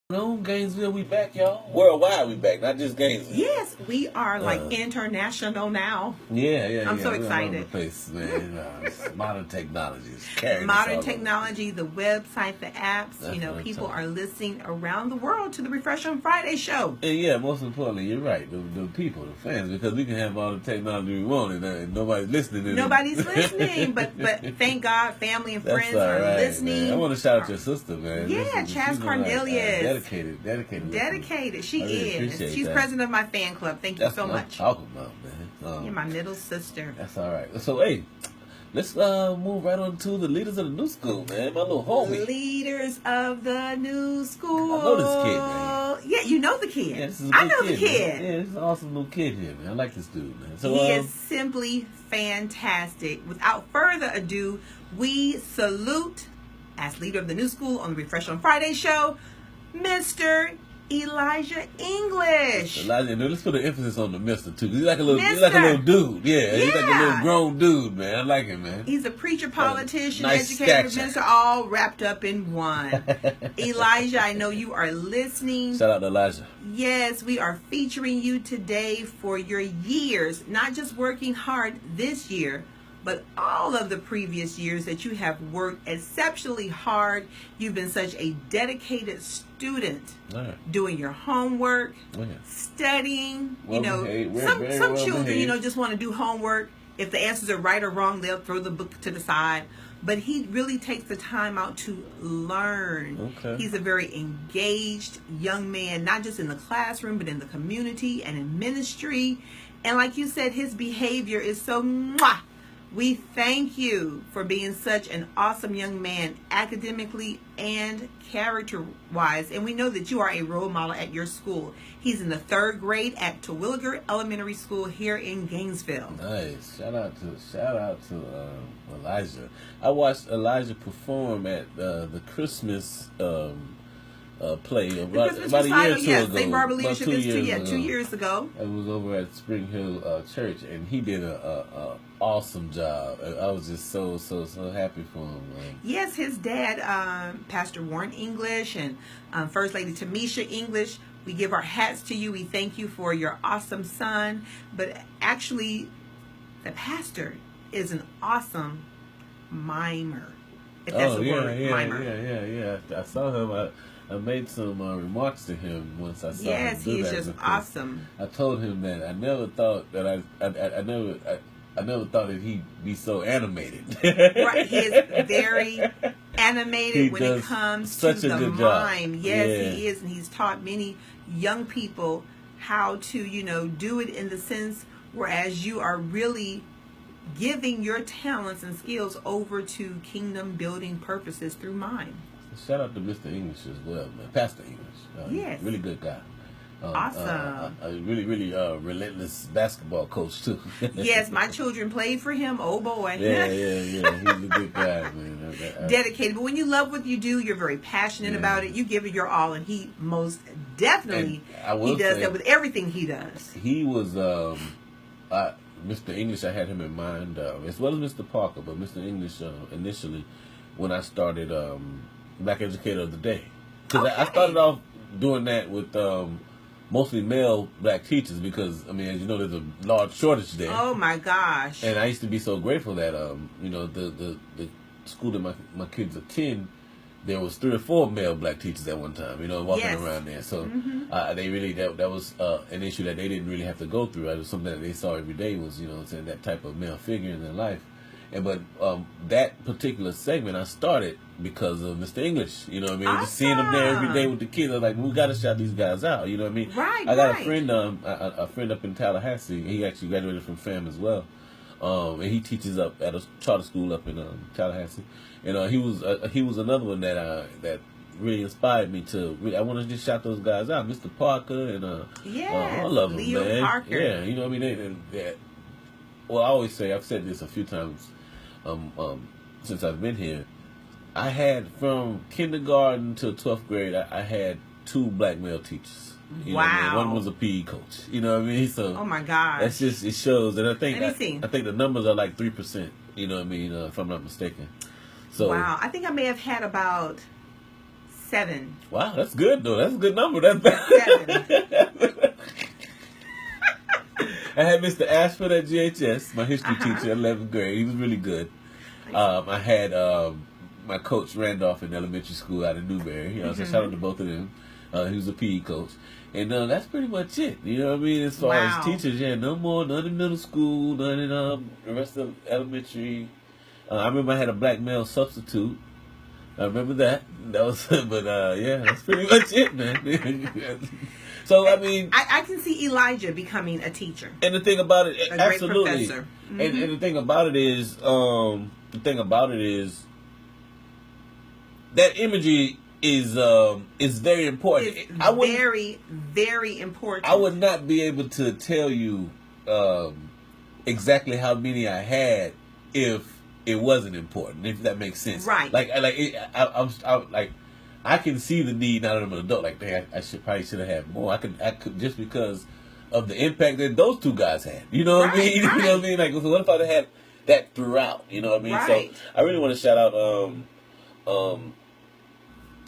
No, Gainesville, we back, y'all. Worldwide, we back, not just Gainesville. Yes, we are international now. Yeah. I'm so We're excited. all over the place, man. Modern technologies. Modern technology, the website, the apps. People are listening around the world to the Refresh on Friday show. And yeah, most importantly, you're right. The people, the fans, because we can have all the technology we want, and nobody's listening. Nobody's listening, but thank God, family and friends are listening. Man. I want to shout out your sister, man. Yeah, Chaz Cornelius. Dedicated. She is. She's president of my fan club. Thank you so much. I'm talking about, man. You're my little sister. That's all right. So, hey, let's move right on to the leaders of the new school, man. My little homie. Leaders of the new school. I know this kid, man. Yeah, you know the kid. Yeah, this is I know the kid. Man. Yeah, this is an awesome little kid here, man. I like this dude, man. So, he is simply fantastic. Without further ado, we salute, as leader of the new school on the Refresh on Friday show, Mr. Eijah English. Elijah, let's put an emphasis on the Mister too. He's like a little dude. Yeah, he's like a little grown dude, man. I like him, man. He's a preacher, politician, nice educator, stature. minister, all wrapped up in one. Elijah, I know you are listening. Shout out to Elijah. Yes, we are featuring you today for your years, not just working hard this year, but all of the previous years that you have worked exceptionally hard. You've been such a dedicated student, doing your homework, studying. Some children, just want to do homework. If the answers are right or wrong, they'll throw the book to the side. But he really takes the time out to learn. Okay. He's a very engaged young man, not just in the classroom, but in the community and in ministry. And like you said, his behavior is so mwah. We thank you for being such an awesome young man, academically and character-wise. And we know that you are a role model at your school. He's in the 3rd grade at Terwilliger Elementary School here in Gainesville. Nice. Shout out to Elijah. I watched Elijah perform at the Christmas play about a year or two ago. St. Barbara Leadership Institute, 2 years ago. I was over at Spring Hill Church, and he did a awesome job. I was just so happy for him. Man. Yes, his dad, Pastor Warren English, and First Lady Tamisha English. We give our hats to you. We thank you for your awesome son. But actually, the pastor is an awesome mimer. If that's a word, mimer. Yeah. I saw him. I made some remarks to him once I saw him do that. Yes, he's just awesome. I told him that I never thought that I never thought that he'd be so animated. Right, he is very animated when it comes to the mime. Yes, he is, and he's taught many young people how to, do it in the sense whereas you are really giving your talents and skills over to kingdom building purposes through mime. Shout out to Mr. English as well, man. Pastor English. Yes. Really good guy. Awesome. A really relentless basketball coach, too. Yes, my children played for him. Oh, boy. Yeah. He's a good guy, man. Dedicated. But when you love what you do, you're very passionate about it. You give it your all, and he most definitely does that with everything he does. He was, Mr. English, I had him in mind, as well as Mr. Parker, but Mr. English initially, when I started Black Educator of the Day. Because I started off doing that with mostly male black teachers because, as you know, there's a large shortage there. Oh, my gosh. And I used to be so grateful that, the school that my kids attend, there was 3 or 4 male black teachers at one time, walking around there. So they really, that was an issue that they didn't really have to go through. It was something that they saw every day was, that type of male figure in their life. But that particular segment I started because of Mr. English, Awesome. Just seeing him there every day with the kids, I was like, we got to shout these guys out, Right, I got a friend up in Tallahassee. He actually graduated from FAM as well, and he teaches up at a charter school up in Tallahassee. And he was another one that really inspired me to. I want to just shout those guys out, Mr. Parker and all of them, Leo man. Parker. Yeah, well, I always say, I've said this a few times since I've been here. I had from kindergarten to 12th grade, I had 2 black male teachers. Wow. One was a PE coach. So oh my gosh. That's just, it shows. And I think Let me see. I think the numbers are like 3%, if I'm not mistaken. So wow. I think I may have had about 7. Wow, that's good though. That's a good number. That's 7. I had Mr. Ashford at GHS, my history teacher, 11th grade. He was really good. I had my coach Randolph in elementary school out of Newberry. So shout out to both of them. He was a PE coach. And that's pretty much it. You know what I mean? As far as teachers, none in middle school, none in the rest of elementary. I remember I had a black male substitute. I remember that. That was, but that's pretty much it, man. So I mean, I can see Elijah becoming a teacher. And the thing about it, a absolutely. Great professor. Mm-hmm. And the thing about it is, that imagery is very important. It's very, very important. I would not be able to tell you exactly how many I had if it wasn't important. If that makes sense, right? I can see the need now that I'm an adult. Like, I probably should have had more. I could just because of the impact that those two guys had. You know what I mean? Right. You know what I mean? Like, so what if I had that throughout? You know what I mean? Right. So I really want to shout out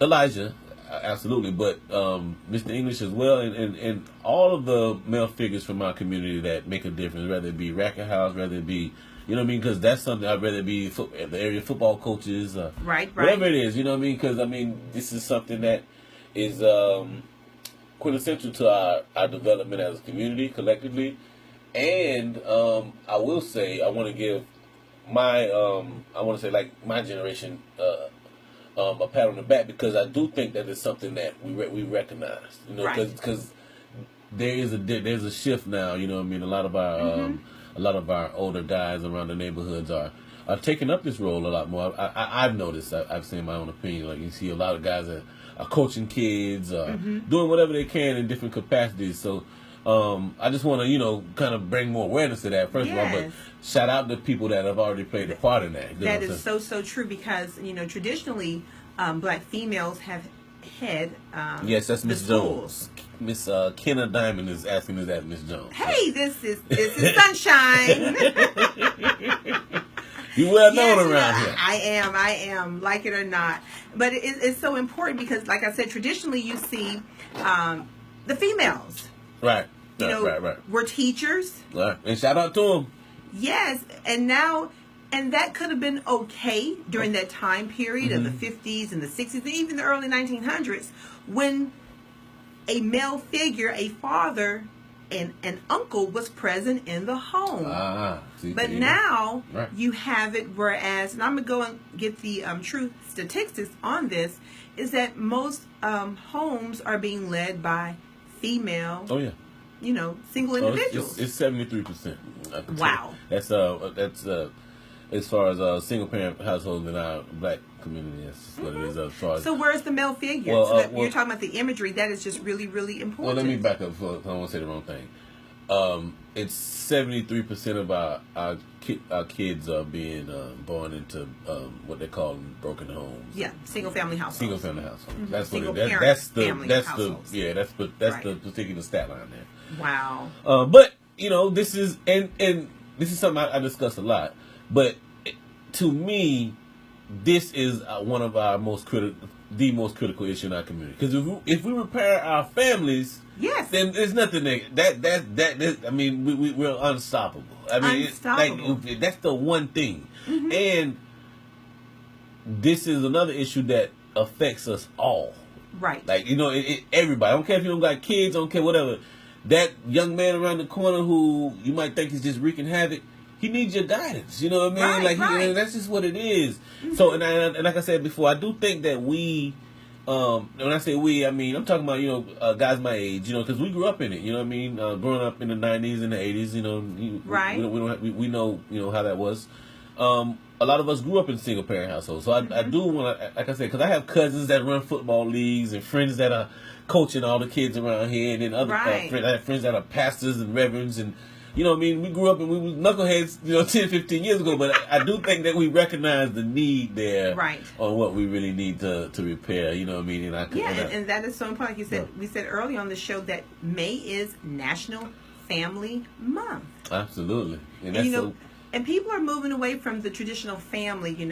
Elijah, absolutely, but Mr. English as well, and all of the male figures from our community that make a difference, whether it be Racket House, whether it be, you know what I mean, because that's something I'd rather be the area football coaches, whatever it is, you know what I mean, because I mean this is something that is quintessential to our development as a community collectively, and I will say I want to give my my generation a pat on the back, because I do think that it's something that we recognize, you know, because there's a shift now, you know what I mean. A lot of our older guys around the neighborhoods are taking up this role a lot more. I've noticed. I've seen my own opinion. Like, you see a lot of guys that are coaching kids, doing whatever they can in different capacities. So I just want to, kind of bring more awareness to that, first of all, but shout out to people that have already played a part in that. That is so true, because, traditionally, black females have had yes, that's Miss Jones. Miss Kenna Diamond is asking, is that Miss Jones? Hey, this is Sunshine. You well known around here. I am, like it or not. But it's so important because, like I said, traditionally you see the females. Right. Right. We're teachers. Right. And shout out to them. Yes. And now, and that could have been okay during that time period of the 50s and the 60s and even the early 1900s, when a male figure, a father and an uncle, was present in the home. But now you have it, whereas, and I'm going to go and get the true statistics on this, is that most homes are being led by female, single individuals. It's 73%. Wow. That's as far as single parent households in our black community. That's what it is. As far as, so where's the male figure? You're talking about the imagery. That is just really, really important. Well, let me back up. I don't want to say the wrong thing. It's 73% of our kids are being born into what they call broken homes. Yeah, single family households. Single family households. Mm-hmm. That's single what it is. That's the particular stat line there. Wow. But this is and this is something I discuss a lot. But to me, this is one of our most critical issue in our community. Because if we repair our families, then there's nothing that I mean, we're unstoppable. I mean, unstoppable. That's the one thing. Mm-hmm. And this is another issue that affects us all. Right. Like, everybody. I don't care if you don't got kids. I don't care, whatever. That young man around the corner who you might think is just wreaking havoc, he needs your guidance. You know what I mean? Right. That's just what it is. Mm-hmm. So, and like I said before, I do think that we, when I say we, I mean, I'm talking about, guys my age, because we grew up in it. You know what I mean? Growing up in the 90s and the 80s, right. We know how that was. A lot of us grew up in single parent households. So I do want to, like I said, because I have cousins that run football leagues and friends that are coaching all the kids around here, and then other friends, I have friends that are pastors and reverends, and you know what I mean? We grew up and we were knuckleheads, 10, 15 years ago, but I do think that we recognize the need there on what we really need to repair, you know what I mean? And that is so important. Like you said, we said earlier on the show that May is National Family Month. Absolutely. And, and people are moving away from the traditional family, and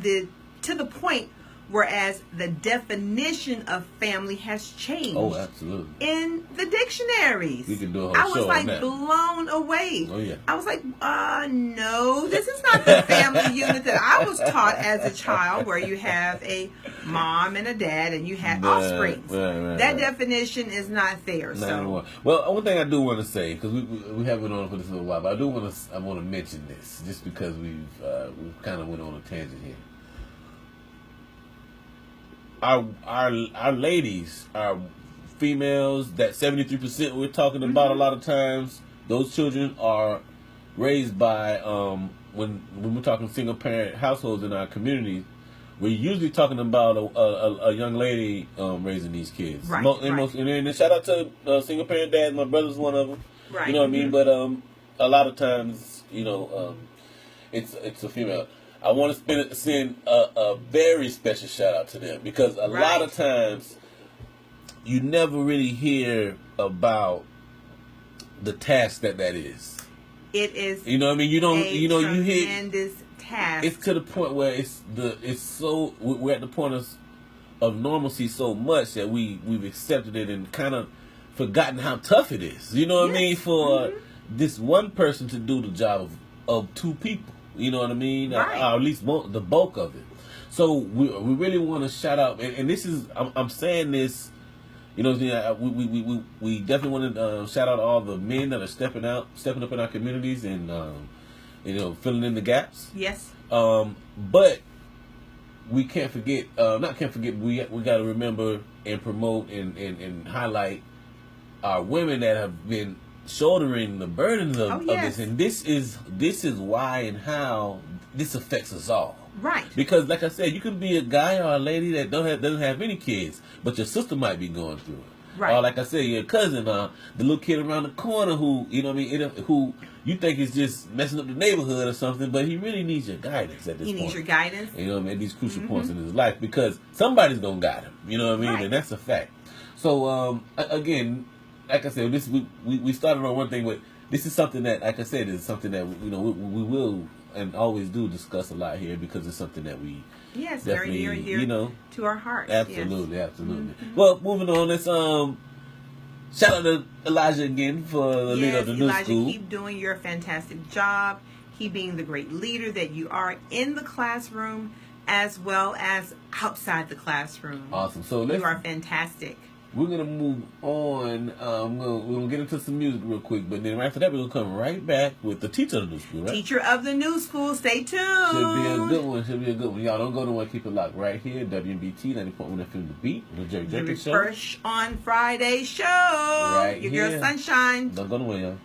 to the point whereas the definition of family has changed. Oh, absolutely. In the dictionaries. We can do a whole I was show like on that. blown away. Oh, yeah. I was like, no, this is not the family unit that I was taught as a child, where you have a mom and a dad and you have offspring. That definition is not there. Not anymore. Well, one thing I do want to say, because we haven't been on for this a little while, but I want to mention this just because we've kind of went on a tangent here. Our ladies, our females, that 73% we're talking about a lot of times, those children are raised by when we're talking single parent households in our communities, we're usually talking about a young lady raising these kids. Right. And shout out to single parent dads. My brother's one of them. Right. You know what I mean? But a lot of times, it's a female. I want to send a very special shout out to them, because a lot of times you never really hear about the task that is. It is. You know what I mean? You don't. You hear tremendous task. It's to the point where we're at the point of normalcy so much that we've accepted it and kind of forgotten how tough it is. You know what I mean? For this one person to do the job of two people. You know what I mean? Right. Or at least the bulk of it. So we really want to shout out, and this is I'm saying this, we definitely want to shout out all the men that are stepping up in our communities and filling in the gaps. Yes. But we can't forget. We got to remember and promote and highlight our women that have been shouldering the burdens of this, and this is why and how this affects us all. Right. Because, like I said, you could be a guy or a lady that doesn't have any kids, but your sister might be going through it. Right. Or, like I said, your cousin, the little kid around the corner who, who you think is just messing up the neighborhood or something, but he really needs your guidance at this point. He needs your guidance. At these crucial points in his life, because somebody's gonna guide him. You know what I mean? Right. And that's a fact. So, again, like I said, we started on one thing, but this is something that, like I said, is something that we will and always do discuss a lot here, because it's something that we very near and dear to our hearts. Absolutely. Mm-hmm. Well, moving on, let's shout out to Elijah again for the leader of the new Elijah, school. Keep doing your fantastic job. Keep being the great leader that you are in the classroom as well as outside the classroom. Awesome. So you are fantastic. We're going to move on. We're going to get into some music real quick, but then after that, we're going to come right back with the teacher of the new school, right? Teacher of the new school. Stay tuned. Should be a good one. Y'all don't go nowhere. Keep it locked right here. WNBT 90.1 FM The Beat. The Jerry Jenkins Show. Fresh on Friday show. Right Your here. girl Sunshine. Don't go nowhere, y'all.